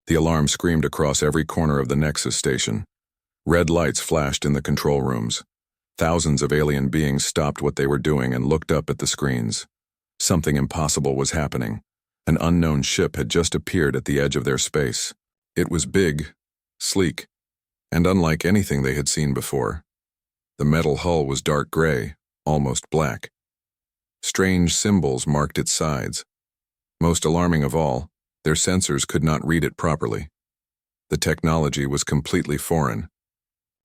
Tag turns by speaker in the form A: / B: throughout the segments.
A: The alarm screamed across every corner of the Nexus station. Red lights flashed in the control rooms. Thousands of alien beings stopped what they were doing and looked up at the screens. Something impossible was happening. An unknown ship had just appeared at the edge of their space. It was big, sleek, and unlike anything they had seen before. The metal hull was dark gray, almost black. Strange symbols marked its sides. Most alarming of all, their sensors could not read it properly. The technology was completely foreign.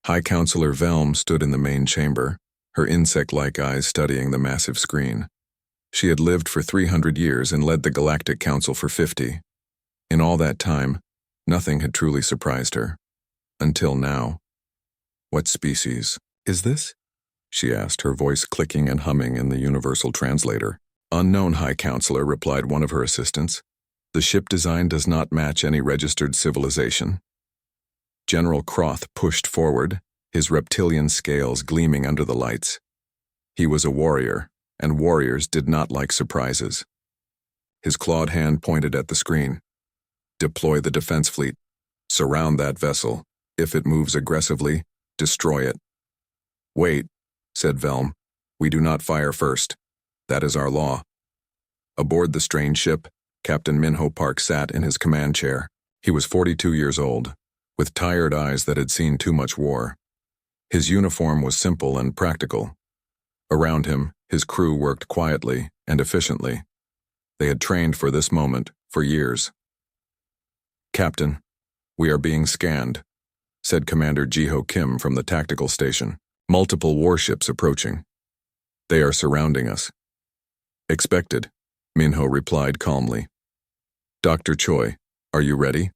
A: High Counselor Velm stood in the main chamber, her insect-like eyes studying the massive screen. She had lived for 300 years and led the Galactic Council for 50. In all that time, nothing had truly surprised her. Until now. "What species is this?" she asked, her voice clicking and humming in the universal translator. "Unknown, High Counselor," replied one of her assistants. "The ship design does not match any registered civilization." General Croth pushed forward, his reptilian scales gleaming under the lights. He was a warrior, and warriors did not like surprises. His clawed hand pointed at the screen. "Deploy the defense fleet. Surround that vessel. If it moves aggressively, destroy it." "Wait," said Velm. "We do not fire first. That is our law." Aboard the strange ship, Captain Minho Park sat in his command chair. He was 42 years old, with tired eyes that had seen too much war. His uniform was simple and practical. Around him, his crew worked quietly and efficiently. They had trained for this moment for years. "Captain, we are being scanned," said Commander Jiho Kim from the tactical station. "Multiple warships approaching. They are surrounding us." "Expected," Minho replied calmly. "Dr. Choi, are you ready?"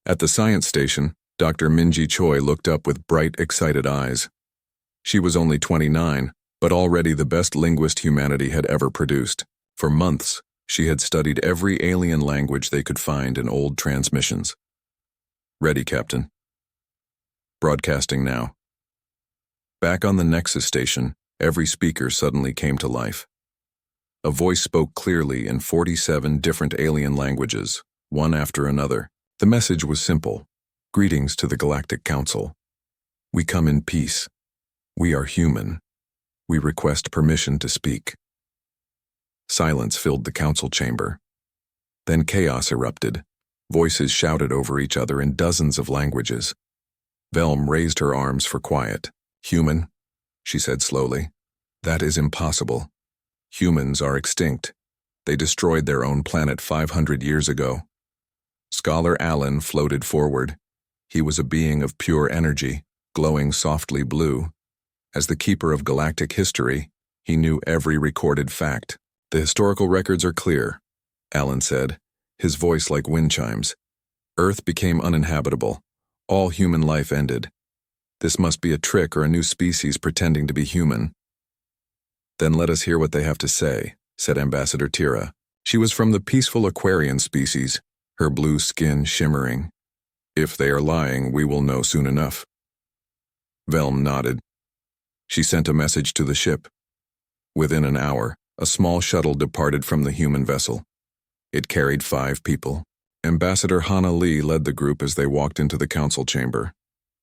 A: At the science station, Dr. Minji Choi looked up with bright, excited eyes. She was only 29, but already the best linguist humanity had ever produced. For months, she had studied every alien language they could find in old transmissions. "Ready, Captain." Broadcasting now. Back on the Nexus station, every speaker suddenly came to life. A voice spoke clearly in 47 different alien languages, one after another. The message was simple. "Greetings to the Galactic Council. We come in peace. We are human. We request permission to speak." Silence filled the council chamber. Then chaos erupted. Voices shouted over each other in dozens of languages. Velm raised her arms for quiet. "Human," she said slowly. "That is impossible. Humans are extinct. They destroyed their own planet 500 years ago." Scholar Allen floated forward. He was a being of pure energy, glowing softly blue. As the keeper of galactic history, he knew every recorded fact. "The historical records are clear," Allen said, his voice like wind chimes. "Earth became uninhabitable. All human life ended. This must be a trick or a new species pretending to be human." "Then let us hear what they have to say," said Ambassador Tira. She was from the peaceful Aquarian species, her blue skin shimmering. "If they are lying, we will know soon enough." Velm nodded. She sent a message to the ship. Within an hour, a small shuttle departed from the human vessel. It carried 5 people. Ambassador Hana Lee led the group as they walked into the council chamber.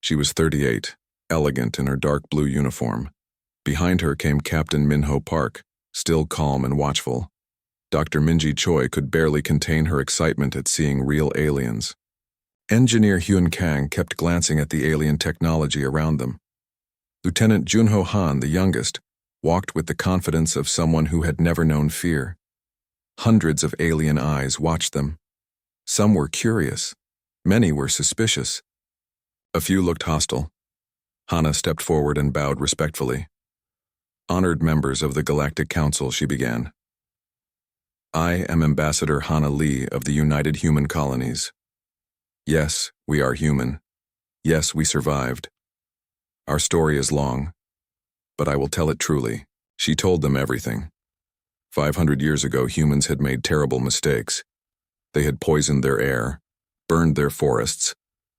A: She was 38, elegant in her dark blue uniform. Behind her came Captain Minho Park, still calm and watchful. Dr. Minji Choi could barely contain her excitement at seeing real aliens. Engineer Hyun Kang kept glancing at the alien technology around them. Lieutenant Junho Han, the youngest, walked with the confidence of someone who had never known fear. Hundreds of alien eyes watched them. Some were curious. Many were suspicious. A few looked hostile. Hana stepped forward and bowed respectfully. "Honored members of the Galactic Council," she began. "I am Ambassador Hana Lee of the United Human Colonies. Yes, we are human. Yes, we survived. Our story is long, but I will tell it truly." She told them everything. 500 years ago, humans had made terrible mistakes. They had poisoned their air, burned their forests,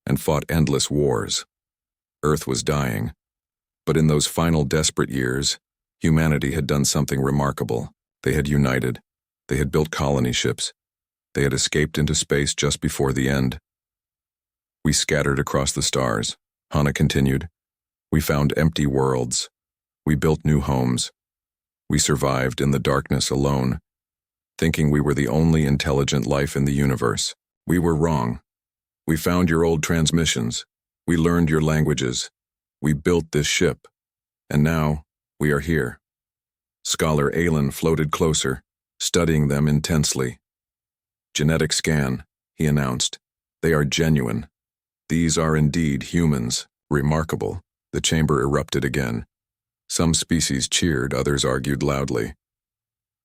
A: and fought endless wars. Earth was dying. But in those final desperate years, humanity had done something remarkable. They had united. They had built colony ships. They had escaped into space just before the end. We scattered across the stars, Hana continued. We found empty worlds. We built new homes. We survived in the darkness alone, thinking we were the only intelligent life in the universe. We were wrong. We found your old transmissions. We learned your languages. We built this ship. And now, we are here. Scholar Alan floated closer, studying them intensely. Genetic scan, he announced. They are genuine. These are indeed humans. Remarkable. The chamber erupted again. Some species cheered, others argued loudly.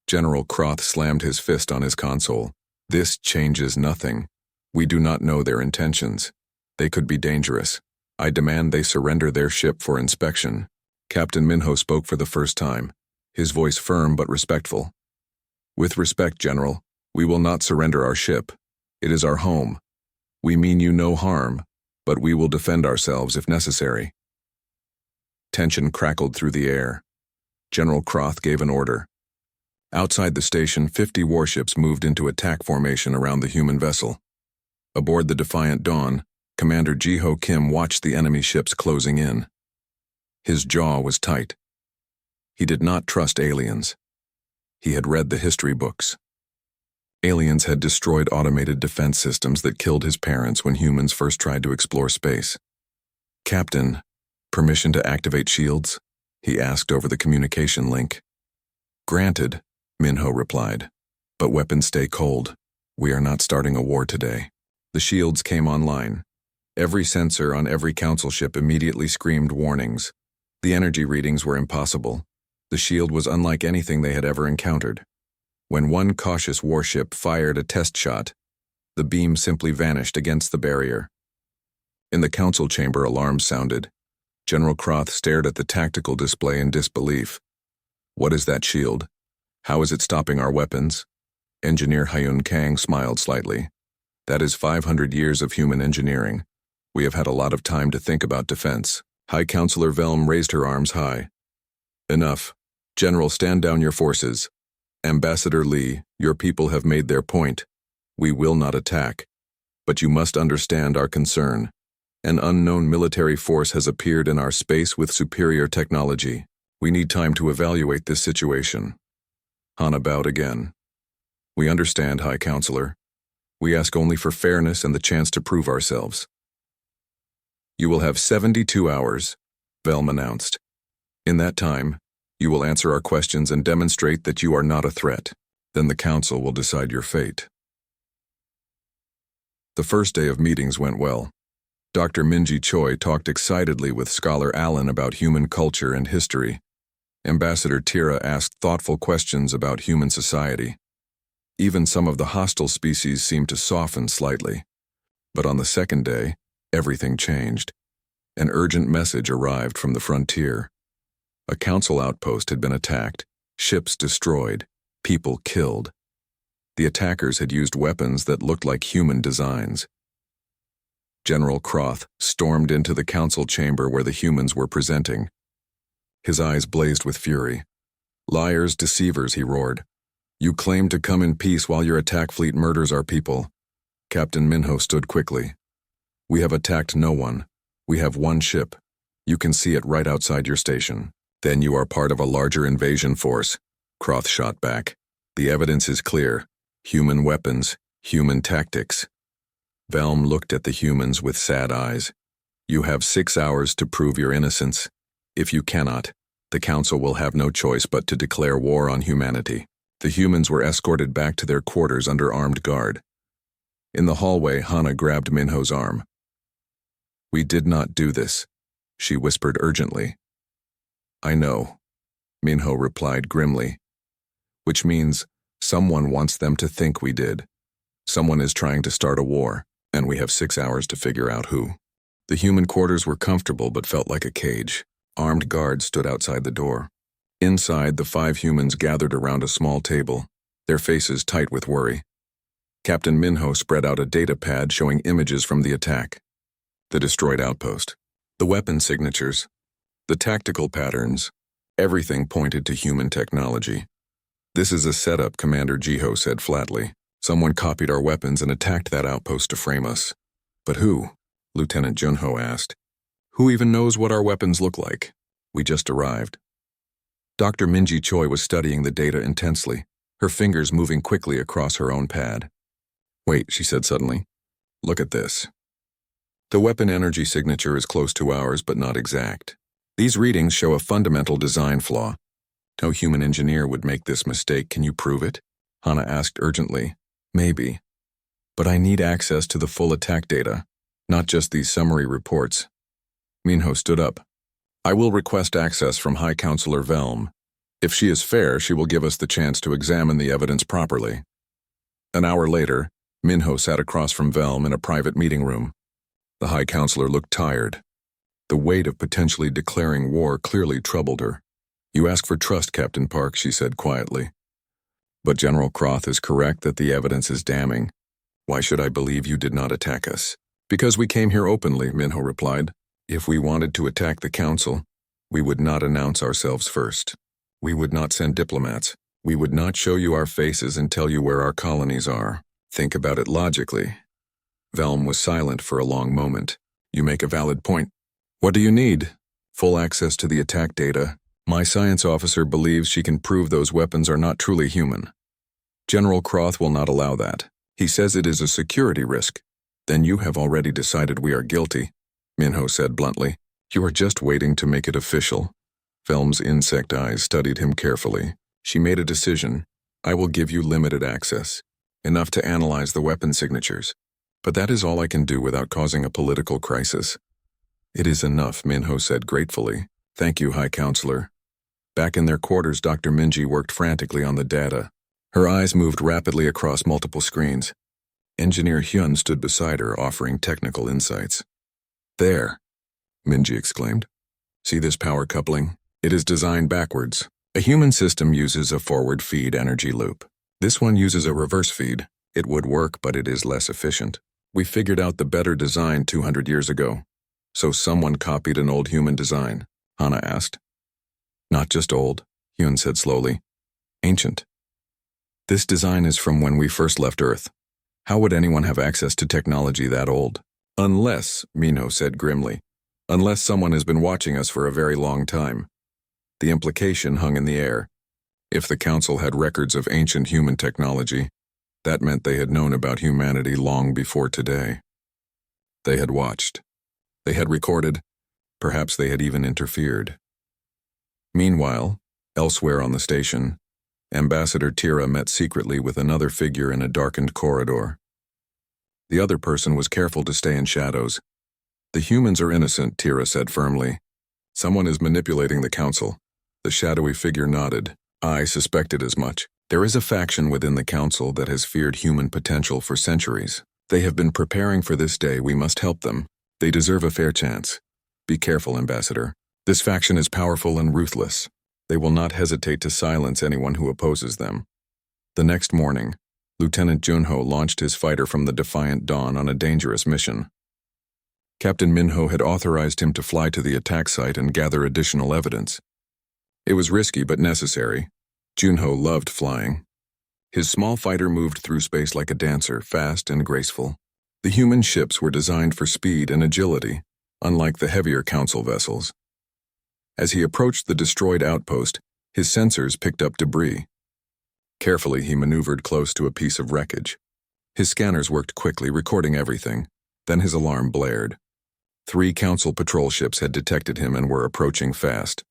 A: General Croth slammed his fist on his console. This changes nothing. We do not know their intentions. They could be dangerous. I demand they surrender their ship for inspection. Captain Minho spoke for the first time, his voice firm but respectful. With respect, General, we will not surrender our ship. It is our home. We mean you no harm, but we will defend ourselves if necessary. Tension crackled through the air. General Croth gave an order. Outside the station, 50 warships moved into attack formation around the human vessel. Aboard the Defiant Dawn, Commander Jiho Kim watched the enemy ships closing in. His jaw was tight. He did not trust aliens. He had read the history books. Aliens had destroyed automated defense systems that killed his parents when humans first tried to explore space. Captain, permission to activate shields? He asked over the communication link. Granted, Minho replied. But weapons stay cold. We are not starting a war today. The shields came online. Every sensor on every council ship immediately screamed warnings. The energy readings were impossible. The shield was unlike anything they had ever encountered. When one cautious warship fired a test shot, the beam simply vanished against the barrier. In the council chamber, alarms sounded. General Croth stared at the tactical display in disbelief. What is that shield? How is it stopping our weapons? Engineer Hyun Kang smiled slightly. That is 500 years of human engineering. We have had a lot of time to think about defense. High Counselor Velm raised her arms high. Enough. General, stand down your forces. Ambassador Lee, your people have made their point. We will not attack. But you must understand our concern. An unknown military force has appeared in our space with superior technology. We need time to evaluate this situation. Hana bowed again. We understand, High Counselor. We ask only for fairness and the chance to prove ourselves. You will have 72 hours, Velm announced. In that time, you will answer our questions and demonstrate that you are not a threat. Then the Council will decide your fate. The first day of meetings went well. Dr. Minji Choi talked excitedly with Scholar Allen about human culture and history. Ambassador Tira asked thoughtful questions about human society. Even some of the hostile species seemed to soften slightly. But on the second day, everything changed. An urgent message arrived from the frontier. A council outpost had been attacked, ships destroyed, people killed. The attackers had used weapons that looked like human designs. General Croth stormed into the council chamber where the humans were presenting. His eyes blazed with fury. Liars, deceivers, he roared. You claim to come in peace while your attack fleet murders our people. Captain Minho stood quickly. We have attacked no one. We have one ship. You can see it right outside your station. Then you are part of a larger invasion force. Croth shot back. The evidence is clear. Human weapons, human tactics. Velm looked at the humans with sad eyes. You have 6 hours to prove your innocence. If you cannot, the Council will have no choice but to declare war on humanity. The humans were escorted back to their quarters under armed guard. In the hallway, Hana grabbed Minho's arm. We did not do this, she whispered urgently. I know, Minho replied grimly. Which means someone wants them to think we did. Someone is trying to start a war, and we have 6 hours to figure out who. The human quarters were comfortable but felt like a cage. Armed guards stood outside the door. Inside, the 5 humans gathered around a small table, their faces tight with worry. Captain Minho spread out a data pad showing images from the attack. The destroyed outpost, the weapon signatures, the tactical patterns, everything pointed to human technology. This is a setup, Commander Jiho said flatly. Someone copied our weapons and attacked that outpost to frame us. But who? Lieutenant Junho asked. Who even knows what our weapons look like? We just arrived. Dr. Minji Choi was studying the data intensely, her fingers moving quickly across her own pad. Wait, she said suddenly. Look at this. The weapon energy signature is close to ours, but not exact. These readings show a fundamental design flaw. No human engineer would make this mistake. Can you prove it? Hana asked urgently. Maybe. But I need access to the full attack data, not just these summary reports. Minho stood up. I will request access from High Counselor Velm. If she is fair, she will give us the chance to examine the evidence properly. An hour later, Minho sat across from Velm in a private meeting room. The High Counselor looked tired. The weight of potentially declaring war clearly troubled her. You ask for trust, Captain Park, she said quietly. But General Croth is correct that the evidence is damning. Why should I believe you did not attack us? Because we came here openly, Minho replied. If we wanted to attack the Council, we would not announce ourselves first. We would not send diplomats. We would not show you our faces and tell you where our colonies are. Think about it logically. Velm was silent for a long moment. You make a valid point. What do you need? Full access to the attack data. My science officer believes she can prove those weapons are not truly human. General Croth will not allow that. He says it is a security risk. Then you have already decided we are guilty, Minho said bluntly. You are just waiting to make it official. Velm's insect eyes studied him carefully. She made a decision. I will give you limited access, enough to analyze the weapon signatures. But that is all I can do without causing a political crisis. It is enough, Minho said gratefully. Thank you, High Counselor. Back in their quarters, Dr. Minji worked frantically on the data. Her eyes moved rapidly across multiple screens. Engineer Hyun stood beside her, offering technical insights. There, Minji exclaimed. See this power coupling? It is designed backwards. A human system uses a forward feed energy loop. This one uses a reverse feed. It would work, but it is less efficient. We figured out the better design 200 years ago. So someone copied an old human design? Hana asked. Not just old, Hyun said slowly. Ancient. This design is from when we first left Earth. How would anyone have access to technology that old? Unless, Minho said grimly, unless someone has been watching us for a very long time. The implication hung in the air. If the Council had records of ancient human technology, that meant they had known about humanity long before today. They had watched. They had recorded. Perhaps they had even interfered. Meanwhile, elsewhere on the station, Ambassador Tira met secretly with another figure in a darkened corridor. The other person was careful to stay in shadows. The humans are innocent, Tira said firmly. Someone is manipulating the Council. The shadowy figure nodded. I suspected as much. There is a faction within the Council that has feared human potential for centuries. They have been preparing for this day. We must help them. They deserve a fair chance. Be careful, Ambassador. This faction is powerful and ruthless. They will not hesitate to silence anyone who opposes them. The next morning, Lieutenant Junho launched his fighter from the Defiant Dawn on a dangerous mission. Captain Minho had authorized him to fly to the attack site and gather additional evidence. It was risky but necessary. Junho loved flying. His small fighter moved through space like a dancer, fast and graceful. The human ships were designed for speed and agility, unlike the heavier Council vessels. As he approached the destroyed outpost, his sensors picked up debris. Carefully, he maneuvered close to a piece of wreckage. His scanners worked quickly, recording everything. Then his alarm blared. 3 Council patrol ships had detected him and were approaching fast.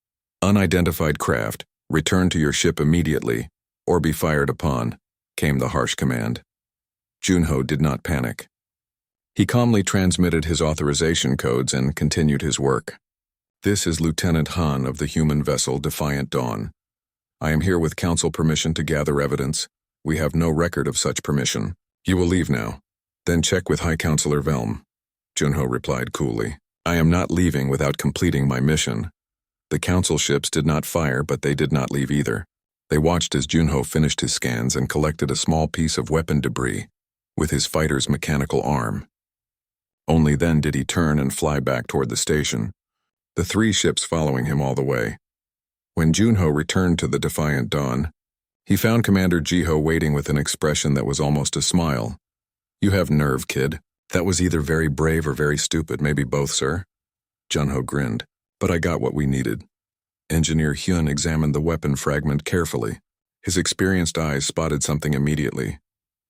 A: Unidentified craft, return to your ship immediately, or be fired upon, came the harsh command. Junho did not panic. He calmly transmitted his authorization codes and continued his work. This is Lieutenant Han of the human vessel Defiant Dawn. I am here with Council permission to gather evidence. We have no record of such permission. You will leave now. Then check with High Counselor Velm. Junho replied coolly. I am not leaving without completing my mission. The Council ships did not fire, but they did not leave either. They watched as Junho finished his scans and collected a small piece of weapon debris with his fighter's mechanical arm. Only then did he turn and fly back toward the station, the 3 ships following him all the way. When Junho returned to the Defiant Dawn, He found Commander Jiho waiting with an expression that was almost a smile. "You have nerve, kid. That was either very brave or very stupid, maybe both, sir." Junho grinned. "But I got what we needed." Engineer Hyun examined the weapon fragment carefully. His experienced eyes spotted something immediately.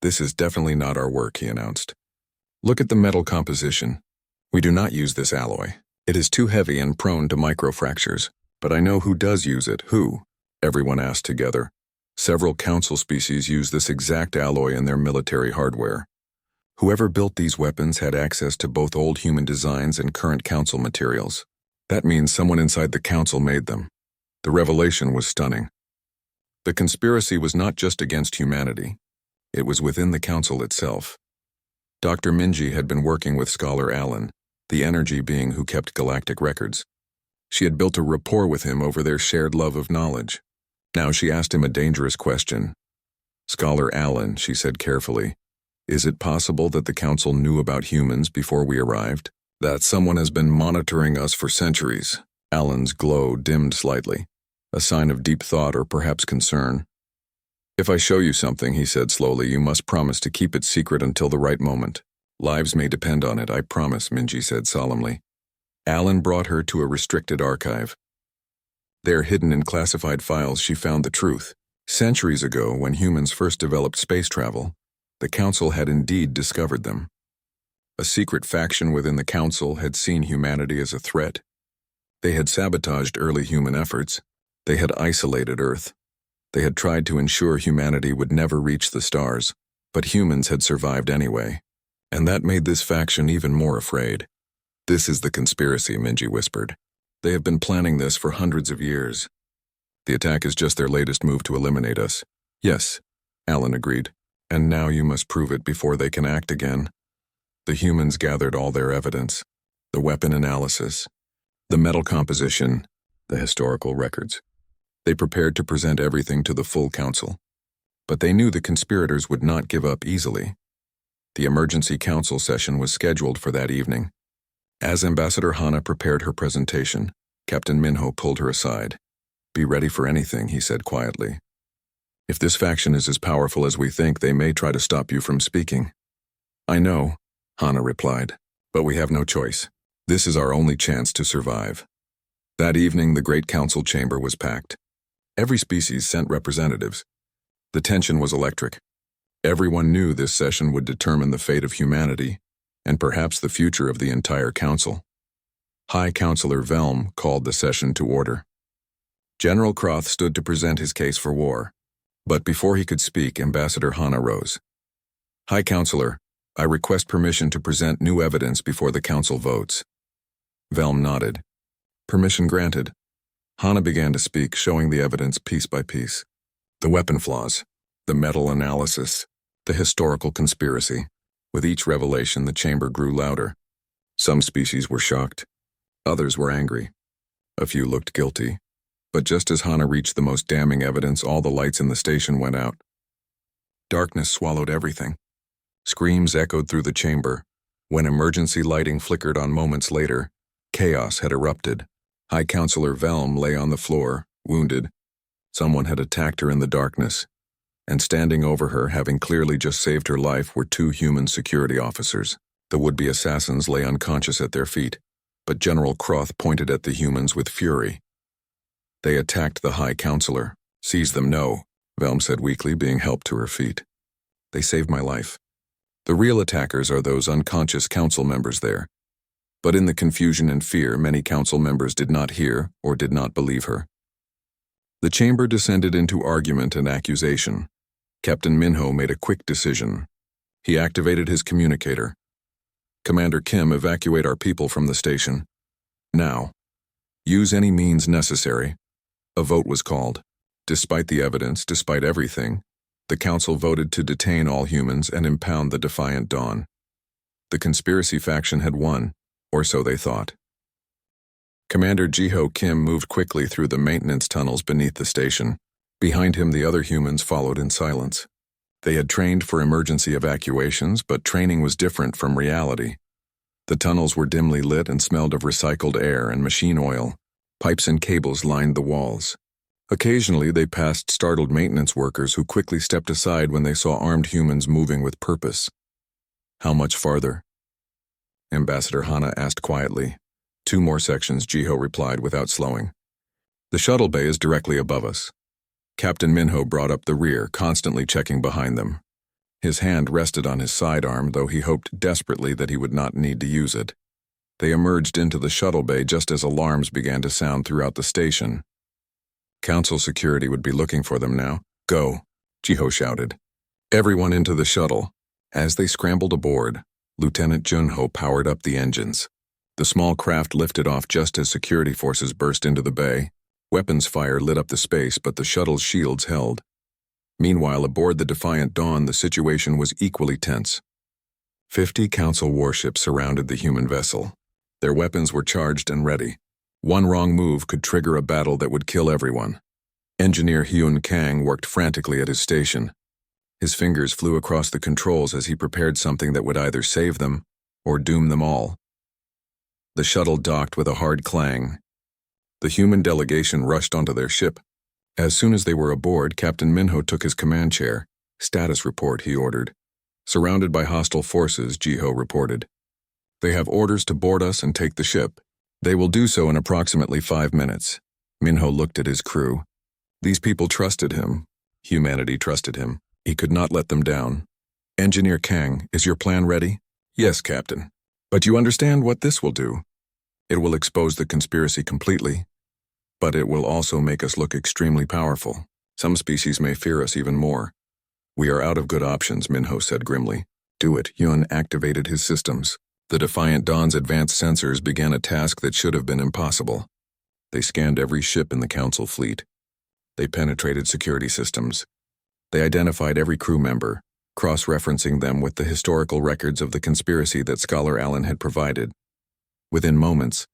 A: "This is definitely not our work," he announced. "Look at the metal composition. We do not use this alloy. It is too heavy and prone to microfractures. But I know who does use it." "Who?" everyone asked together. Several council species use this exact alloy in their military hardware. Whoever built these weapons had access to both old human designs and current council materials. That means someone inside the council made them. The revelation was stunning. The conspiracy was not just against humanity. It was within the council itself. Dr. Minji had been working with Scholar Allen, the energy being who kept galactic records. She had built a rapport with him over their shared love of knowledge. Now she asked him a dangerous question. "Scholar Allen," she said carefully, "is it possible that the council knew about humans before we arrived? That someone has been monitoring us for centuries?" Allen's glow dimmed slightly, a sign of deep thought or perhaps concern. "If I show you something," he said slowly, "you must promise to keep it secret until the right moment. Lives may depend on it, I promise," Minji said solemnly. Allen brought her to a restricted archive. There, hidden in classified files, she found the truth. Centuries ago, when humans first developed space travel, the council had indeed discovered them. A secret faction within the council had seen humanity as a threat. They had sabotaged early human efforts. They had isolated Earth. They had tried to ensure humanity would never reach the stars, but humans had survived anyway. And that made this faction even more afraid. "This is the conspiracy," Minji whispered. "They have been planning this for hundreds of years. The attack is just their latest move to eliminate us." "Yes," Allen agreed. "And now you must prove it before they can act again." The humans gathered all their evidence: the weapon analysis, the metal composition, the historical records. They prepared to present everything to the full council. But they knew the conspirators would not give up easily. The emergency council session was scheduled for that evening. As Ambassador Hana prepared her presentation, Captain Minho pulled her aside. "Be ready for anything," he said quietly. "If this faction is as powerful as we think, they may try to stop you from speaking." "I know," Hana replied, "but we have no choice. This is our only chance to survive." That evening, the great council chamber was packed. Every species sent representatives. The tension was electric. Everyone knew this session would determine the fate of humanity, and perhaps the future of the entire council. High Counselor Velm called the session to order. General Croth stood to present his case for war, but before he could speak, Ambassador Hana rose. "High Counselor, I request permission to present new evidence before the council votes." Velm nodded. "Permission granted." Hana began to speak, showing the evidence piece by piece. The weapon flaws, the metal analysis, the historical conspiracy. With each revelation, the chamber grew louder. Some species were shocked. Others were angry. A few looked guilty. But just as Hana reached the most damning evidence, all the lights in the station went out. Darkness swallowed everything. Screams echoed through the chamber. When emergency lighting flickered on moments later, chaos had erupted. High Counselor Velm lay on the floor, wounded. Someone had attacked her in the darkness. And standing over her, having clearly just saved her life, were two human security officers. The would-be assassins lay unconscious at their feet, but General Croth pointed at the humans with fury. "They attacked the High Counselor. Seize them." "No," Velm said weakly, being helped to her feet. "They saved my life. The real attackers are those unconscious council members there." But in the confusion and fear, many council members did not hear or did not believe her. The chamber descended into argument and accusation. Captain Minho made a quick decision. He activated his communicator. "Commander Kim, evacuate our people from the station. Now. Use any means necessary." A vote was called. Despite the evidence, despite everything, the council voted to detain all humans and impound the defiant Dawn. The conspiracy faction had won, or so they thought. Commander Jiho Kim moved quickly through the maintenance tunnels beneath the station. Behind him, the other humans followed in silence. They had trained for emergency evacuations, but training was different from reality. The tunnels were dimly lit and smelled of recycled air and machine oil. Pipes and cables lined the walls. Occasionally, they passed startled maintenance workers who quickly stepped aside when they saw armed humans moving with purpose. How much farther? Ambassador Hana asked quietly. 2 more sections, Jiho replied without slowing. The shuttle bay is directly above us. Captain Minho brought up the rear, constantly checking behind them. His hand rested on his sidearm, though he hoped desperately that he would not need to use it. They emerged into the shuttle bay just as alarms began to sound throughout the station. Council security would be looking for them now. Go, Jiho shouted. Everyone into the shuttle. As they scrambled aboard, Lieutenant Junho powered up the engines. The small craft lifted off just as security forces burst into the bay. Weapons fire lit up the space, but the shuttle's shields held. Meanwhile, aboard the Defiant Dawn, the situation was equally tense. 50 Council warships surrounded the human vessel. Their weapons were charged and ready. One wrong move could trigger a battle that would kill everyone. Engineer Hyun Kang worked frantically at his station. His fingers flew across the controls as he prepared something that would either save them or doom them all. The shuttle docked with a hard clang. The human delegation rushed onto their ship. As soon as they were aboard, Captain Minho took his command chair. Status report, he ordered. Surrounded by hostile forces, Jiho reported. They have orders to board us and take the ship. They will do so in approximately 5 minutes. Minho looked at his crew. These people trusted him. Humanity trusted him. He could not let them down. Engineer Kang, is your plan ready? Yes, Captain. But you understand what this will do? It will expose the conspiracy completely. But it will also make us look extremely powerful. Some species may fear us even more. We are out of good options, Minho said grimly. Do it. Yun activated his systems. The Defiant Dawn's advanced sensors began a task that should have been impossible. They scanned every ship in the Council fleet. They penetrated security systems. They identified every crew member, cross-referencing them with the historical records of the conspiracy that Scholar Allen had provided. Within moments,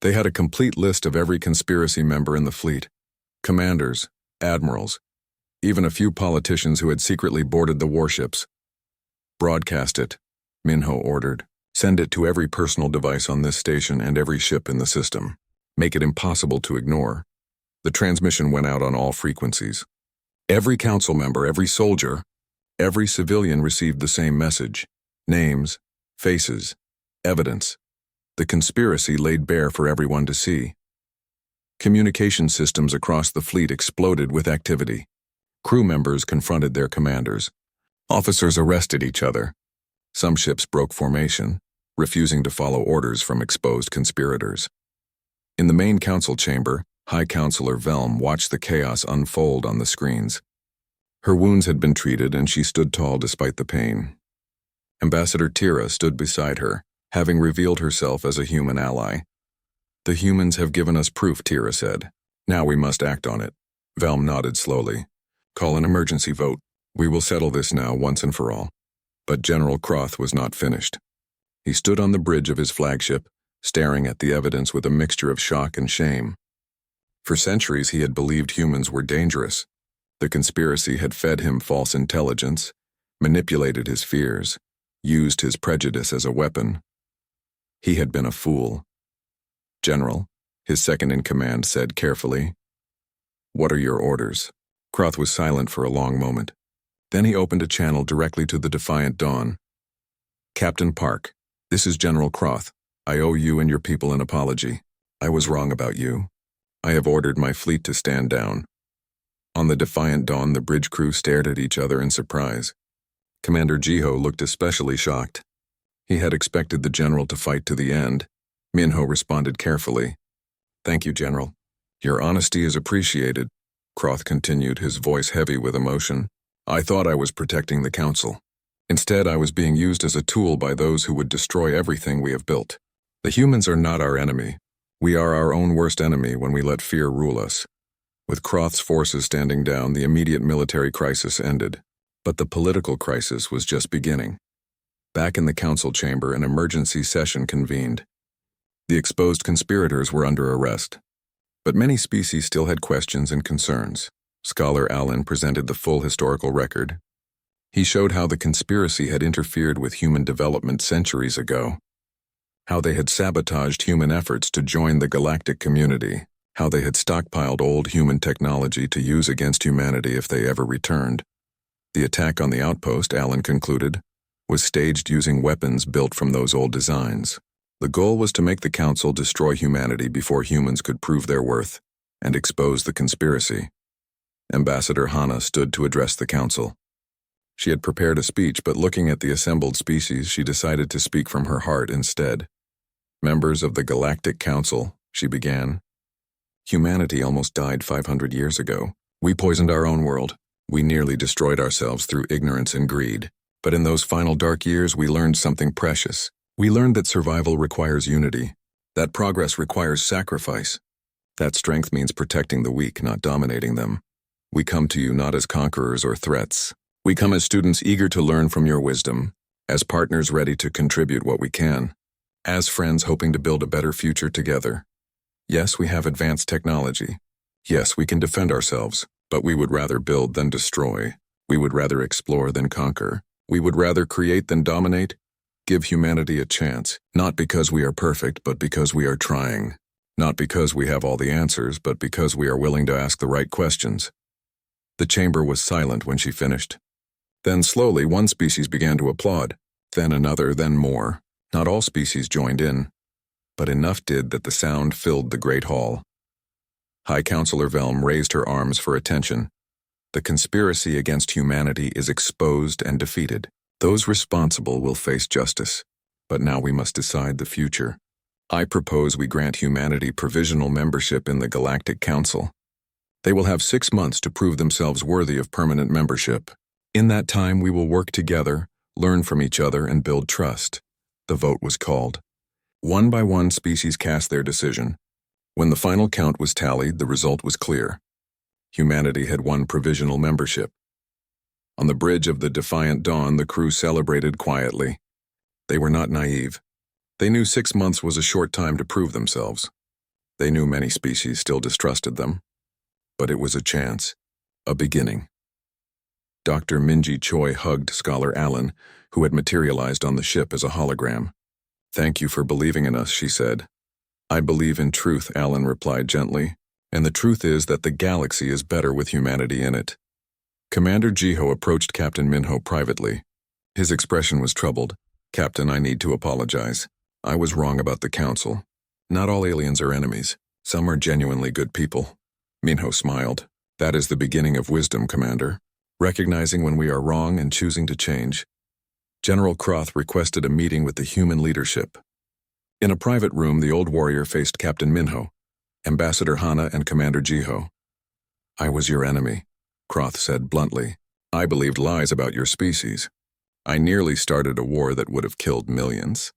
A: they had a complete list of every conspiracy member in the fleet. Commanders, admirals, even a few politicians who had secretly boarded the warships. Broadcast it, Minho ordered. Send it to every personal device on this station and every ship in the system. Make it impossible to ignore. The transmission went out on all frequencies. Every council member, every soldier, every civilian received the same message. Names, faces, evidence. The conspiracy laid bare for everyone to see. Communication systems across the fleet exploded with activity. Crew members confronted their commanders. Officers arrested each other. Some ships broke formation, refusing to follow orders from exposed conspirators. In the main council chamber, High Counselor Velm watched the chaos unfold on the screens. Her wounds had been treated and she stood tall despite the pain. Ambassador Tira stood beside her, having revealed herself as a human ally. The humans have given us proof, Tira said. Now we must act on it. Velm nodded slowly. Call an emergency vote. We will settle this now once and for all. But General Croth was not finished. He stood on the bridge of his flagship, staring at the evidence with a mixture of shock and shame. For centuries he had believed humans were dangerous. The conspiracy had fed him false intelligence, manipulated his fears, used his prejudice as a weapon. He had been a fool. General, his second-in-command said carefully. What are your orders? Croth was silent for a long moment. Then he opened a channel directly to the Defiant Dawn. Captain Park, this is General Croth. I owe you and your people an apology. I was wrong about you. I have ordered my fleet to stand down. On the Defiant Dawn, the bridge crew stared at each other in surprise. Commander Jiho looked especially shocked. He had expected the general to fight to the end. Minho responded carefully. Thank you, General. Your honesty is appreciated. Croth continued, his voice heavy with emotion. I thought I was protecting the Council. Instead, I was being used as a tool by those who would destroy everything we have built. The humans are not our enemy. We are our own worst enemy when we let fear rule us. With Croth's forces standing down, the immediate military crisis ended. But the political crisis was just beginning. Back in the council chamber, an emergency session convened. The exposed conspirators were under arrest. But many species still had questions and concerns. Scholar Allen presented the full historical record. He showed how the conspiracy had interfered with human development centuries ago, how they had sabotaged human efforts to join the galactic community, how they had stockpiled old human technology to use against humanity if they ever returned. The attack on the outpost, Alan concluded, was staged using weapons built from those old designs. The goal was to make the Council destroy humanity before humans could prove their worth and expose the conspiracy. Ambassador Hana stood to address the Council. She had prepared a speech, but looking at the assembled species, she decided to speak from her heart instead. Members of the Galactic Council, she began. Humanity almost died 500 years ago. We poisoned our own world. We nearly destroyed ourselves through ignorance and greed. But in those final dark years, we learned something precious. We learned that survival requires unity, that progress requires sacrifice, that strength means protecting the weak, not dominating them. We come to you not as conquerors or threats. We come as students eager to learn from your wisdom, as partners ready to contribute what we can, as friends hoping to build a better future together. Yes, we have advanced technology. Yes, we can defend ourselves, but we would rather build than destroy. We would rather explore than conquer. We would rather create than dominate. Give humanity a chance, not because we are perfect, but because we are trying. Not because we have all the answers, but because we are willing to ask the right questions. The chamber was silent when she finished. Then slowly one species began to applaud, then another, then more. Not all species joined in, but enough did that the sound filled the great hall. High Counselor Velm raised her arms for attention. The conspiracy against humanity is exposed and defeated. Those responsible will face justice, but now we must decide the future. I propose we grant humanity provisional membership in the Galactic Council. They will have 6 months to prove themselves worthy of permanent membership. In that time, we will work together, learn from each other, and build trust. The vote was called. One by one, species cast their decision. When the final count was tallied, the result was clear. Humanity had won provisional membership. On the bridge of the Defiant Dawn, the crew celebrated quietly. They were not naive. They knew 6 months was a short time to prove themselves. They knew many species still distrusted them. But it was a chance, a beginning. Dr. Minji Choi hugged Scholar Alan, who had materialized on the ship as a hologram. "Thank you for believing in us," she said. "I believe in truth," Alan replied gently, "and the truth is that the galaxy is better with humanity in it." Commander Jiho approached Captain Minho privately. His expression was troubled. "Captain, I need to apologize. I was wrong about the Council. Not all aliens are enemies. Some are genuinely good people." Minho smiled. "That is the beginning of wisdom, Commander. Recognizing when we are wrong and choosing to change." General Croth requested a meeting with the human leadership. In a private room, the old warrior faced Captain Minho, Ambassador Hana, and Commander Jiho. "I was your enemy," Croth said bluntly. "I believed lies about your species. I nearly started a war that would have killed millions.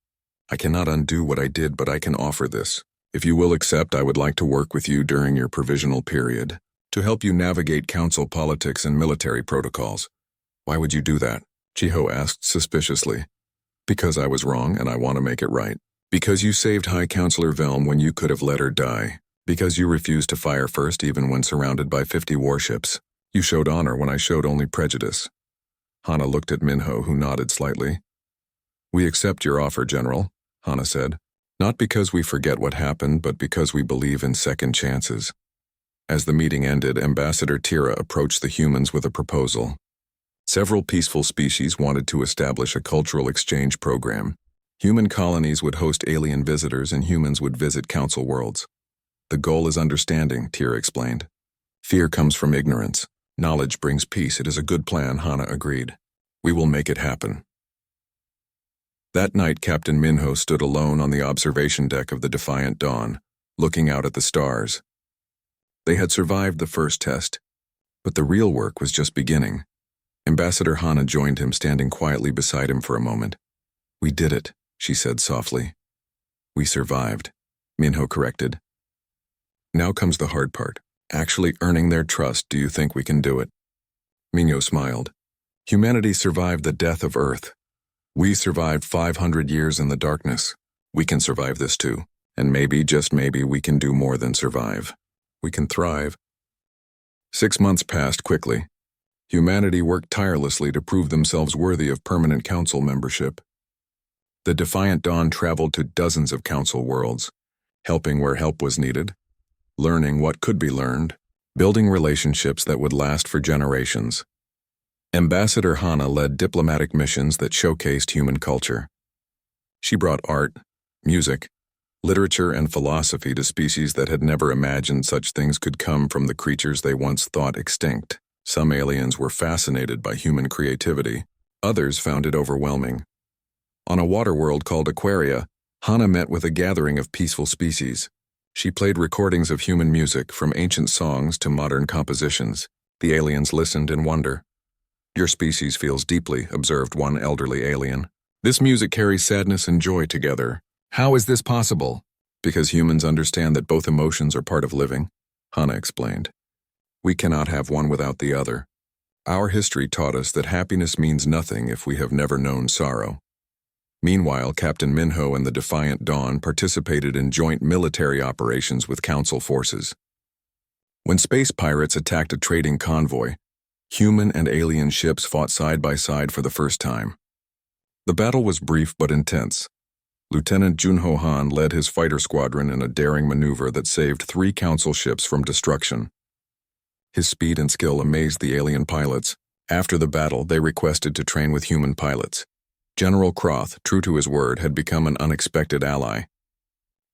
A: I cannot undo what I did, but I can offer this. If you will accept, I would like to work with you during your provisional period, to help you navigate council politics and military protocols." "Why would you do that?" Jiho asked suspiciously. "Because I was wrong and I want to make it right. Because you saved High Counselor Velm when you could have let her die. Because you refused to fire first even when surrounded by 50 warships. You showed honor when I showed only prejudice." Hana looked at Minho, who nodded slightly. "We accept your offer, General," Hana said. "Not because we forget what happened, but because we believe in second chances." As the meeting ended, Ambassador Tira approached the humans with a proposal. Several peaceful species wanted to establish a cultural exchange program. Human colonies would host alien visitors and humans would visit council worlds. "The goal is understanding," Tira explained. "Fear comes from ignorance. Knowledge brings peace. It is a good plan," Hana agreed. "We will make it happen." That night, Captain Minho stood alone on the observation deck of the Defiant Dawn, looking out at the stars. They had survived the first test, but the real work was just beginning. Ambassador Hana joined him, standing quietly beside him for a moment. "We did it," she said softly. "We survived," Minho corrected. "Now comes the hard part. Actually earning their trust. Do you think we can do it?" Minho smiled. "Humanity survived the death of Earth. We survived 500 years in the darkness. We can survive this too. And maybe, just maybe, we can do more than survive. We can thrive." 6 months passed quickly. Humanity worked tirelessly to prove themselves worthy of permanent council membership. The Defiant Dawn traveled to dozens of council worlds, helping where help was needed. learning what could be learned, building relationships that would last for generations. Ambassador Hana led diplomatic missions that showcased human culture. She brought art, music, literature, and philosophy to species that had never imagined such things could come from the creatures they once thought extinct. Some aliens were fascinated by human creativity. Others found it overwhelming. On a water world called Aquaria, Hana met with a gathering of peaceful species. She played recordings of human music, from ancient songs to modern compositions. The aliens listened in wonder. "Your species feels deeply," observed one elderly alien. "This music carries sadness and joy together. How is this possible?" "Because humans understand that both emotions are part of living," Hana explained. "We cannot have one without the other. Our history taught us that happiness means nothing if we have never known sorrow." Meanwhile, Captain Minho and the Defiant Dawn participated in joint military operations with Council forces. When space pirates attacked a trading convoy, human and alien ships fought side by side for the first time. The battle was brief but intense. Lieutenant Junho Han led his fighter squadron in a daring maneuver that saved 3 Council ships from destruction. His speed and skill amazed the alien pilots. After the battle, they requested to train with human pilots. General Croth, true to his word, had become an unexpected ally.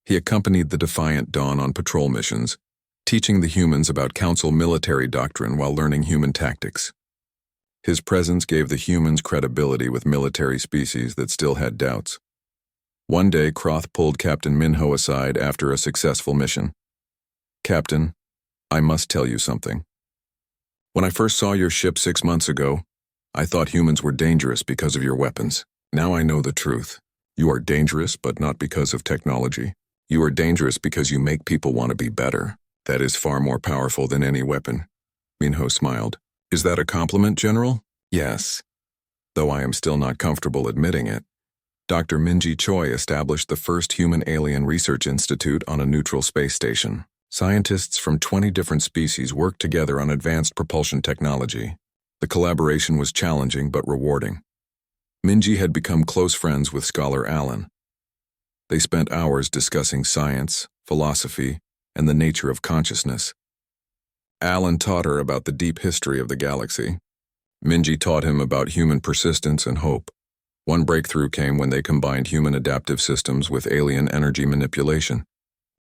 A: He accompanied the Defiant Dawn on patrol missions, teaching the humans about Council military doctrine while learning human tactics. His presence gave the humans credibility with military species that still had doubts. One day, Croth pulled Captain Minho aside after a successful mission. "Captain, I must tell you something. When I first saw your ship 6 months ago, I thought humans were dangerous because of your weapons. Now I know the truth. You are dangerous, but not because of technology. You are dangerous because you make people want to be better. That is far more powerful than any weapon." Minho smiled. "Is that a compliment, General?" "Yes, though I am still not comfortable admitting it." Dr. Minji Choi established the first human-alien research institute on a neutral space station. Scientists from 20 different species worked together on advanced propulsion technology. The collaboration was challenging but rewarding. Minji had become close friends with scholar Alan. They spent hours discussing science, philosophy, and the nature of consciousness. Alan taught her about the deep history of the galaxy. Minji taught him about human persistence and hope. One breakthrough came when they combined human adaptive systems with alien energy manipulation.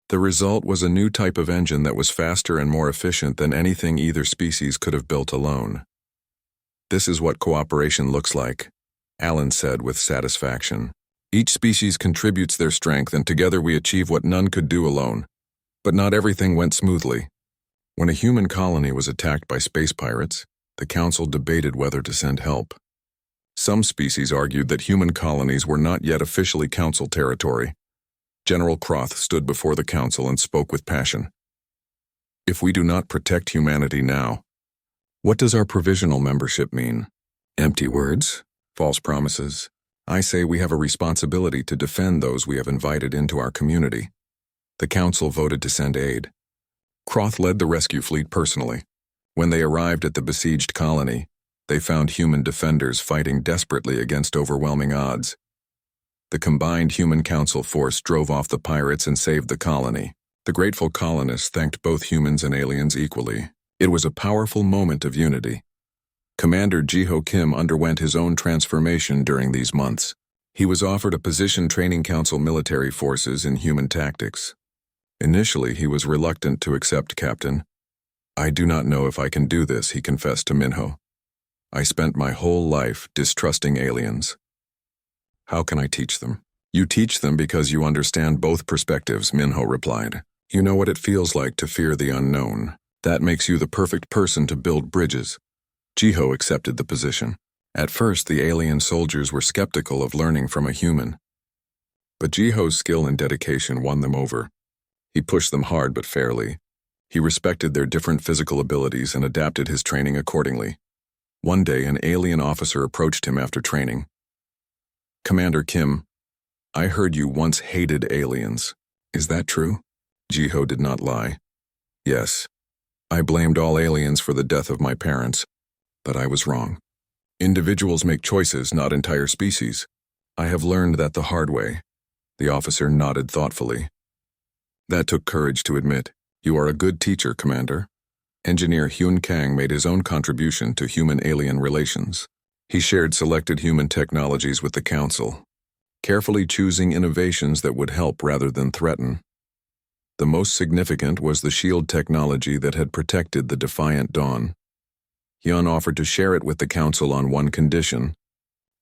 A: The result was a new type of engine that was faster and more efficient than anything either species could have built alone. "This is what cooperation looks like," Alan said with satisfaction. "Each species contributes their strength, and together we achieve what none could do alone." But not everything went smoothly. When a human colony was attacked by space pirates, the Council debated whether to send help. Some species argued that human colonies were not yet officially Council territory. General Croth stood before the Council and spoke with passion. "If we do not protect humanity now, what does our provisional membership mean? Empty words? False promises? I say we have a responsibility to defend those we have invited into our community." The Council voted to send aid. Croth led the rescue fleet personally. When they arrived at the besieged colony, they found human defenders fighting desperately against overwhelming odds. The combined Human Council force drove off the pirates and saved the colony. The grateful colonists thanked both humans and aliens equally. It was a powerful moment of unity. Commander Jiho Kim underwent his own transformation during these months. He was offered a position training Council military forces in human tactics. Initially, he was reluctant to accept, "Captain. I do not know if I can do this," he confessed to Minho. "I spent my whole life distrusting aliens." "How can I teach them?" "You teach them because you understand both perspectives," Minho replied. "You know what it feels like to fear the unknown. That makes you the perfect person to build bridges." Jiho accepted the position. At first, the alien soldiers were skeptical of learning from a human. But Jiho's skill and dedication won them over. He pushed them hard but fairly. He respected their different physical abilities and adapted his training accordingly. One day, an alien officer approached him after training. "Commander Kim, I heard you once hated aliens. Is that true?" Jiho did not lie. "Yes. I blamed all aliens for the death of my parents, but I was wrong. Individuals make choices, not entire species. I have learned that the hard way." The officer nodded thoughtfully. "That took courage to admit. You are a good teacher, Commander. Engineer Hyun Kang made his own contribution to human-alien relations. He shared selected human technologies with the Council, carefully choosing innovations that would help rather than threaten. The most significant was the shield technology that had protected the Defiant Dawn. Hyun offered to share it with the Council on one condition.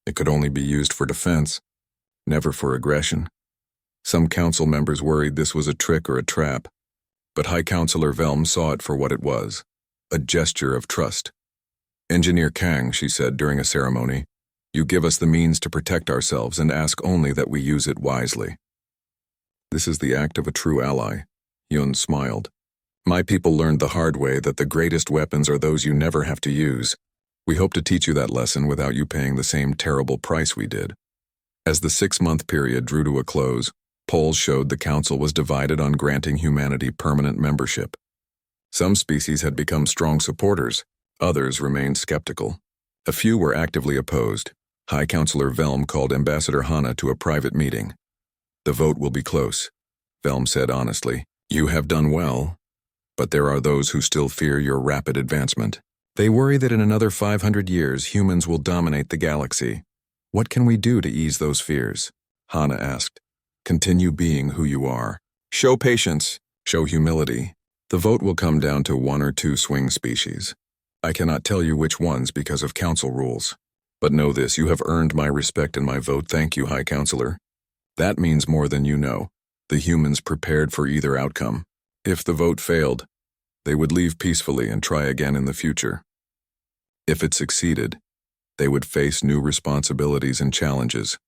A: It could only be used for defense, never for aggression. Some Council members worried this was a trick or a trap, but High Counselor Velm saw it for what it was, a gesture of trust. Engineer Kang, she said during a ceremony, you give us the means to protect ourselves and ask only that we use it wisely. This is the act of a true ally. Hyun smiled. My people learned the hard way that the greatest weapons are those you never have to use. We hope to teach you that lesson without you paying the same terrible price we did. As the 6-month period drew to a close, polls showed the Council was divided on granting humanity permanent membership. Some species had become strong supporters, others remained skeptical. A few were actively opposed. High Counselor Velm called Ambassador Hana to a private meeting. The vote will be close, Velm said honestly. You have done well, but there are those who still fear your rapid advancement. They worry that in another 500 years humans will dominate the galaxy. What can we do to ease those fears? Hana asked. Continue being who you are. Show patience. Show humility. The vote will come down to 1 or 2 swing species. I cannot tell you which ones because of Council rules. But know this, you have earned my respect and my vote. Thank you, High Counselor. That means more than you know. The humans prepared for either outcome. If the vote failed, they would leave peacefully and try again in the future. If it succeeded, they would face new responsibilities and challenges.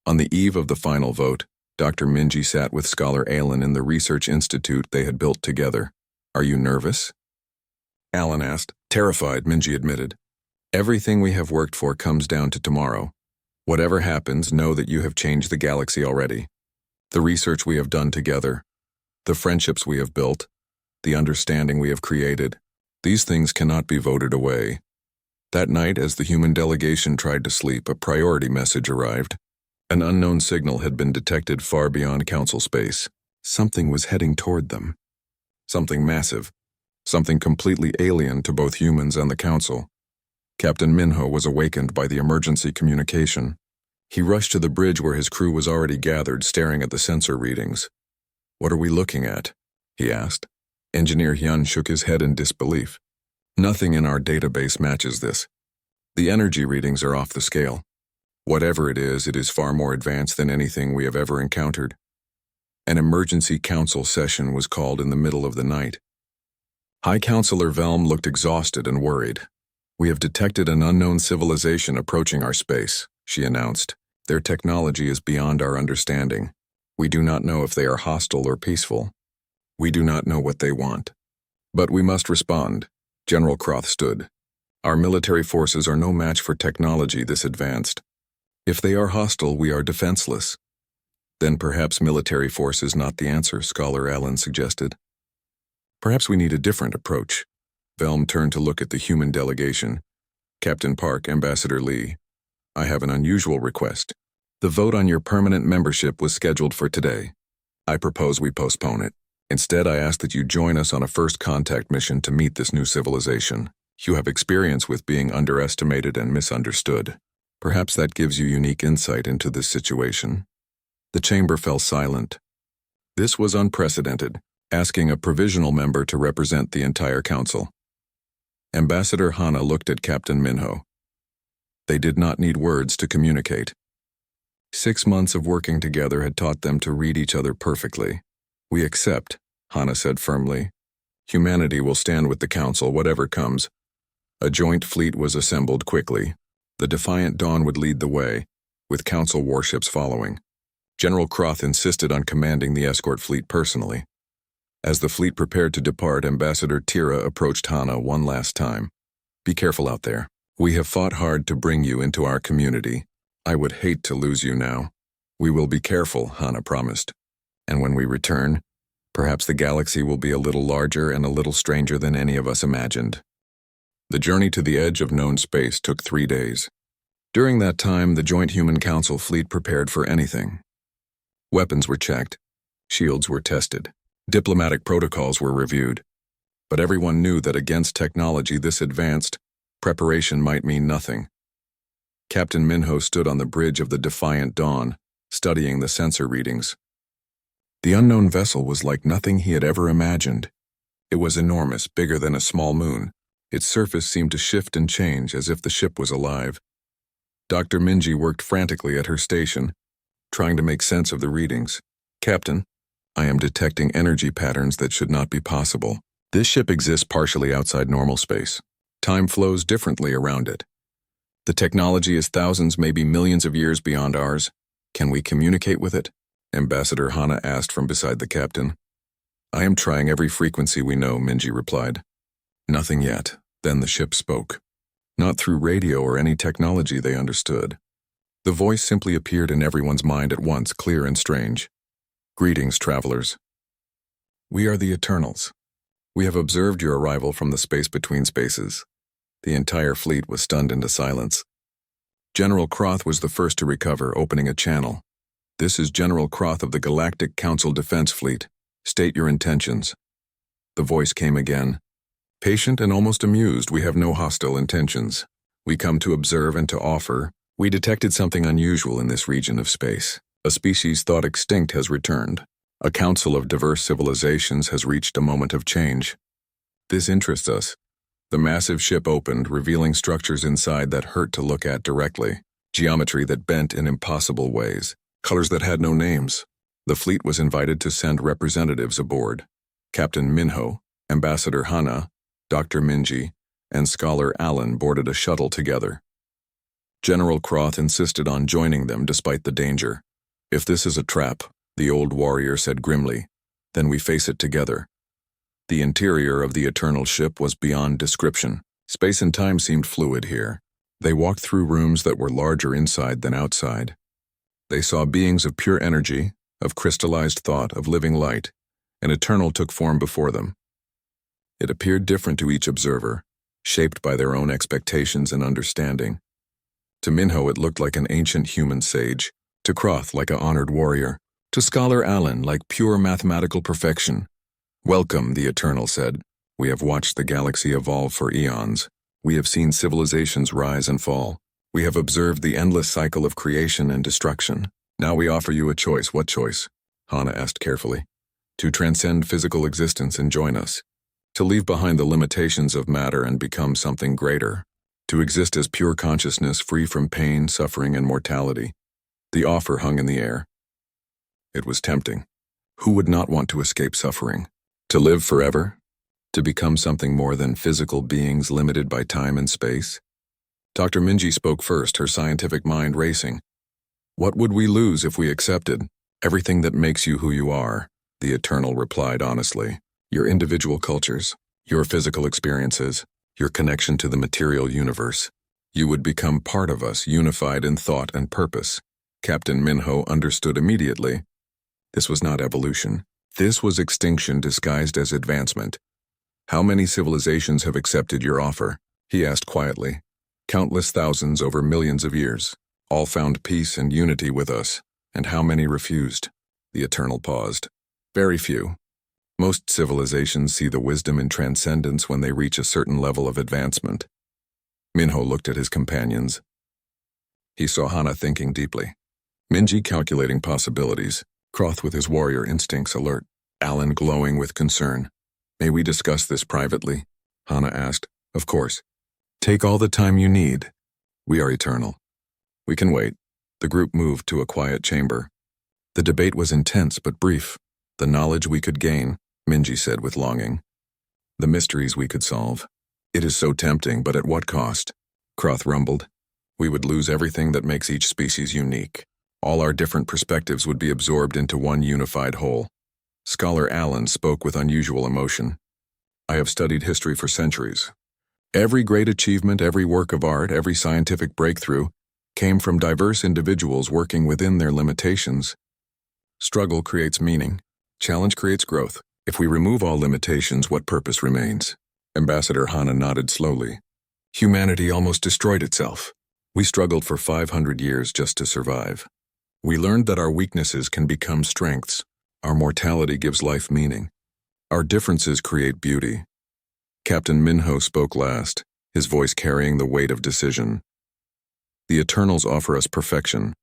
A: On the eve of the final vote, Dr. Minji sat with Scholar Alan in the research institute they had built together. Are you nervous? Alan asked. Terrified, Minji admitted. Everything we have worked for comes down to tomorrow. Whatever happens, know that you have changed the galaxy already. The research we have done together, the friendships we have built, the understanding we have created, these things cannot be voted away. That night, as the human delegation tried to sleep, a priority message arrived. An unknown signal had been detected far beyond Council space. Something was heading toward them. Something massive. Something completely alien to both humans and the Council. Captain Minho was awakened by the emergency communication. He rushed to the bridge where his crew was already gathered, staring at the sensor readings. What are we looking at? He asked. Engineer Hyun shook his head in disbelief. Nothing in our database matches this. The energy readings are off the scale. Whatever it is far more advanced than anything we have ever encountered. An emergency council session was called in the middle of the night. High Counselor Velm looked exhausted and worried. We have detected an unknown civilization approaching our space, she announced. Their technology is beyond our understanding. We do not know if they are hostile or peaceful. We do not know what they want. But we must respond. General Croth stood. Our military forces are no match for technology this advanced. If they are hostile, we are defenseless. Then perhaps military force is not the answer, Scholar Allen suggested. Perhaps we need a different approach. Velm turned to look at the human delegation. Captain Park, Ambassador Lee, I have an unusual request. The vote on your permanent membership was scheduled for today. I propose we postpone it. Instead, I ask that you join us on a first contact mission to meet this new civilization. You have experience with being underestimated and misunderstood. Perhaps that gives you unique insight into this situation. The chamber fell silent. This was unprecedented, asking a provisional member to represent the entire council. Ambassador Hana looked at Captain Minho. They did not need words to communicate. 6 months of working together had taught them to read each other perfectly. We accept, Hana said firmly. Humanity will stand with the council, whatever comes. A joint fleet was assembled quickly. The Defiant Dawn would lead the way, with council warships following. General Croth insisted on commanding the escort fleet personally. As the fleet prepared to depart, Ambassador Tira approached Hana one last time. Be careful out there. We have fought hard to bring you into our community. I would hate to lose you now. We will be careful, Hana promised. And when we return, perhaps the galaxy will be a little larger and a little stranger than any of us imagined. The journey to the edge of known space took 3 days. During that time, the Joint Human Council fleet prepared for anything. Weapons were checked. Shields were tested. Diplomatic protocols were reviewed, but everyone knew that against technology this advanced, preparation might mean nothing. Captain Minho stood on the bridge of the Defiant Dawn, studying the sensor readings. The unknown vessel was like nothing he had ever imagined. It was enormous, bigger than a small moon. Its surface seemed to shift and change as if the ship was alive. Dr. Minji worked frantically at her station, trying to make sense of the readings. "Captain, I am detecting energy patterns that should not be possible. This ship exists partially outside normal space. Time flows differently around it. The technology is thousands, maybe millions of years beyond ours. Can we communicate with it?" Ambassador Hana asked from beside the captain. "I am trying every frequency we know," Minji replied. "Nothing yet." Then the ship spoke. Not through radio or any technology they understood. The voice simply appeared in everyone's mind at once, clear and strange. "Greetings, travelers. We are the Eternals. We have observed your arrival from the space between spaces." The entire fleet was stunned into silence. General Croth was the first to recover, opening a channel. "This is General Croth of the Galactic Council Defense Fleet. State your intentions." The voice came again. "Patient and almost amused, we have no hostile intentions. We come to observe and to offer. We detected something unusual in this region of space. A species thought extinct has returned. A council of diverse civilizations has reached a moment of change. This interests us." The massive ship opened, revealing structures inside that hurt to look at directly, geometry that bent in impossible ways, colors that had no names. The fleet was invited to send representatives aboard. Captain Minho, Ambassador Hana, Dr. Minji, and Scholar Allen boarded a shuttle together. General Croth insisted on joining them despite the danger. "If this is a trap," the old warrior said grimly, "then we face it together." The interior of the Eternal ship was beyond description. Space and time seemed fluid here. They walked through rooms that were larger inside than outside. They saw beings of pure energy, of crystallized thought, of living light. An Eternal took form before them. It appeared different to each observer, shaped by their own expectations and understanding. To Minho it looked like an ancient human sage, to Croth like an honored warrior, to Scholar Allen like pure mathematical perfection. "Welcome," the Eternal said. "We have watched the galaxy evolve for eons. We have seen civilizations rise and fall. We have observed the endless cycle of creation and destruction. Now we offer you a choice." "What choice?" Hana asked carefully. "To transcend physical existence and join us. To leave behind the limitations of matter and become something greater. To exist as pure consciousness free from pain, suffering, and mortality." The offer hung in the air. It was tempting. Who would not want to escape suffering? To live forever? To become something more than physical beings limited by time and space? Dr. Minji spoke first, her scientific mind racing. "What would we lose if we accepted? Everything that makes you who you are," the Eternal replied honestly. "Your individual cultures, your physical experiences, your connection to the material universe. You would become part of us, unified in thought and purpose." Captain Minho understood immediately. This was not evolution. This was extinction disguised as advancement. "How many civilizations have accepted your offer?" he asked quietly. "Countless thousands over millions of years. All found peace and unity with us. And how many refused?" The Eternal paused. "Very few. Most civilizations see the wisdom in transcendence when they reach a certain level of advancement." Minho looked at his companions. He saw Hana thinking deeply, Minji calculating possibilities, Croth with his warrior instincts alert, Allen glowing with concern. "May we discuss this privately?" Hana asked. "Of course. Take all the time you need. We are eternal. We can wait." The group moved to a quiet chamber. The debate was intense but brief. "The knowledge we could gain," Minji said with longing. "The mysteries we could solve. It is so tempting, but at what cost?" Croth rumbled. "We would lose everything that makes each species unique. All our different perspectives would be absorbed into one unified whole." Scholar Allen spoke with unusual emotion. "I have studied history for centuries. Every great achievement, every work of art, every scientific breakthrough came from diverse individuals working within their limitations. Struggle creates meaning. Challenge creates growth. If we remove all limitations, what purpose remains?" Ambassador Hana nodded slowly. "Humanity almost destroyed itself. We struggled for 500 years just to survive. We learned that our weaknesses can become strengths. Our mortality gives life meaning. Our differences create beauty. Captain Minho spoke last, his voice carrying the weight of decision. The Eternals offer us perfection,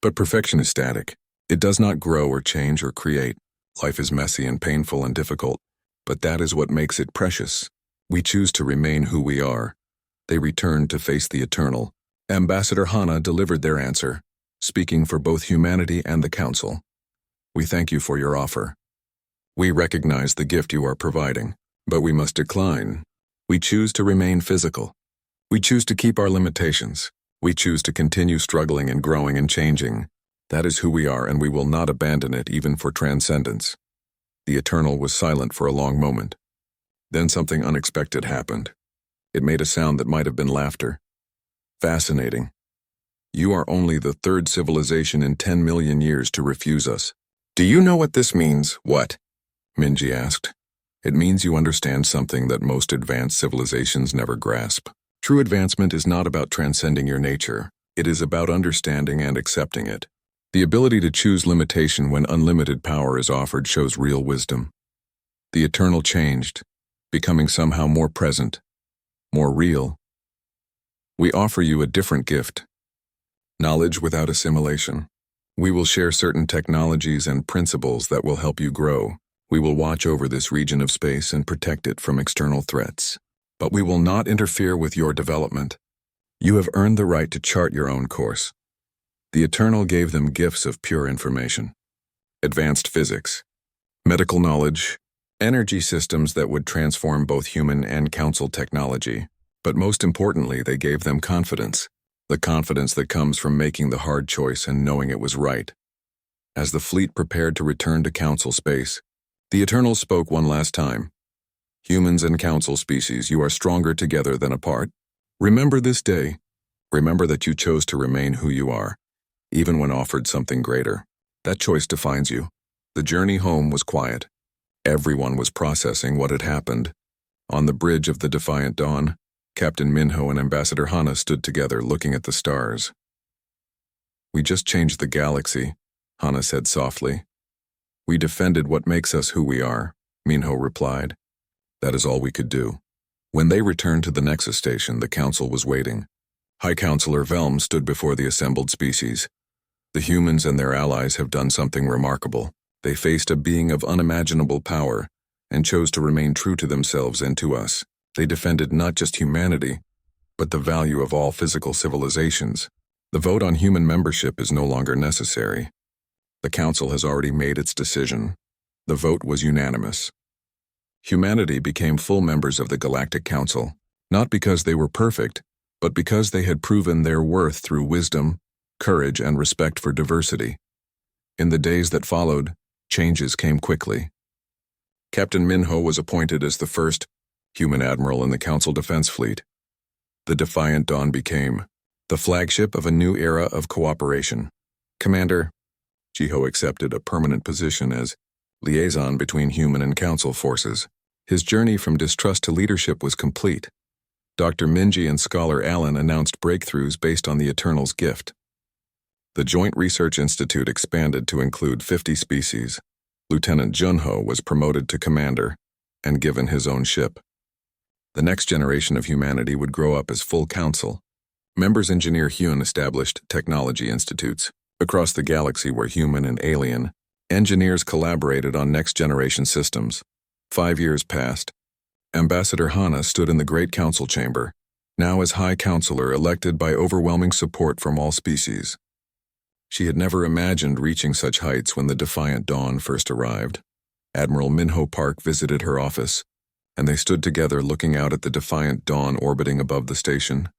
A: but perfection is static. It does not grow or change or create. Life is messy and painful and difficult, but that is what makes it precious. We choose to remain who we are. They returned to face the Eternal. Ambassador Hana delivered their answer, speaking for both humanity and the Council. We thank you for your offer. We recognize the gift you are providing, but we must decline. We choose to remain physical. We choose to keep our limitations. We choose to continue struggling and growing and changing. That is who we are, and we will not abandon it even for transcendence. The Eternal was silent for a long moment. Then something unexpected happened. It made a sound that might have been laughter. Fascinating. You are only the third civilization in 10 million years to refuse us. Do you know what this means? What? Minji asked. It means you understand something that most advanced civilizations never grasp. True advancement is not about transcending your nature. It is about understanding and accepting it. The ability to choose limitation when unlimited power is offered shows real wisdom. The Eternal changed, becoming somehow more present, more real. We offer you a different gift. Knowledge without assimilation. We will share certain technologies and principles that will help you grow. We will watch over this region of space and protect it from external threats. But we will not interfere with your development. You have earned the right to chart your own course. The Eternal gave them gifts of pure information. Advanced physics, medical knowledge, energy systems that would transform both human and Council technology. But most importantly, they gave them confidence. The confidence that comes from making the hard choice and knowing it was right. As the fleet prepared to return to Council space, the Eternal spoke one last time. Humans and Council species, you are stronger together than apart. Remember this day. Remember that you chose to remain who you are, even when offered something greater. That choice defines you. The journey home was quiet. Everyone was processing what had happened. On the bridge of the Defiant Dawn, Captain Minho and Ambassador Hana stood together looking at the stars. We just changed the galaxy, Hana said softly. We defended what makes us who we are, Minho replied. That is all we could do. When they returned to the Nexus station, the Council was waiting. High Counselor Velm stood before the assembled species. The humans and their allies have done something remarkable. They faced a being of unimaginable power and chose to remain true to themselves and to us. They defended not just humanity, but the value of all physical civilizations. The vote on human membership is no longer necessary. The Council has already made its decision. The vote was unanimous. Humanity became full members of the Galactic Council, not because they were perfect, but because they had proven their worth through wisdom, courage, and respect for diversity. In the days that followed, changes came quickly. Captain Minho was appointed as the first human admiral in the Council Defense Fleet. The Defiant Dawn became the flagship of a new era of cooperation. Commander, Jiho accepted a permanent position as liaison between human and Council forces. His journey from distrust to leadership was complete. Dr. Minji and Scholar Allen announced breakthroughs based on the Eternal's gift. The Joint Research Institute expanded to include 50 species. Lieutenant Junho was promoted to commander and given his own ship. The next generation of humanity would grow up as full council. Members Engineer Hyun established technology institutes. Across the galaxy where human and alien, engineers collaborated on next-generation systems. 5 years passed. Ambassador Hana stood in the Great Council chamber, now as High Counselor elected by overwhelming support from all species. She had never imagined reaching such heights when the Defiant Dawn first arrived. Admiral Minho Park visited her office, and they stood together looking out at the Defiant Dawn orbiting above the station.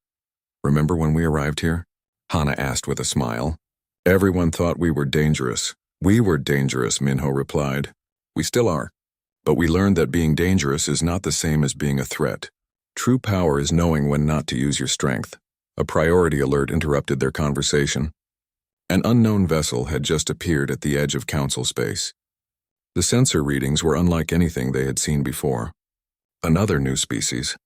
A: Remember when we arrived here? Hana asked with a smile. Everyone thought we were dangerous. We were dangerous, Minho replied. We still are. But we learned that being dangerous is not the same as being a threat. True power is knowing when not to use your strength. A priority alert interrupted their conversation. An unknown vessel had just appeared at the edge of Council space. The sensor readings were unlike anything they had seen before. Another new species,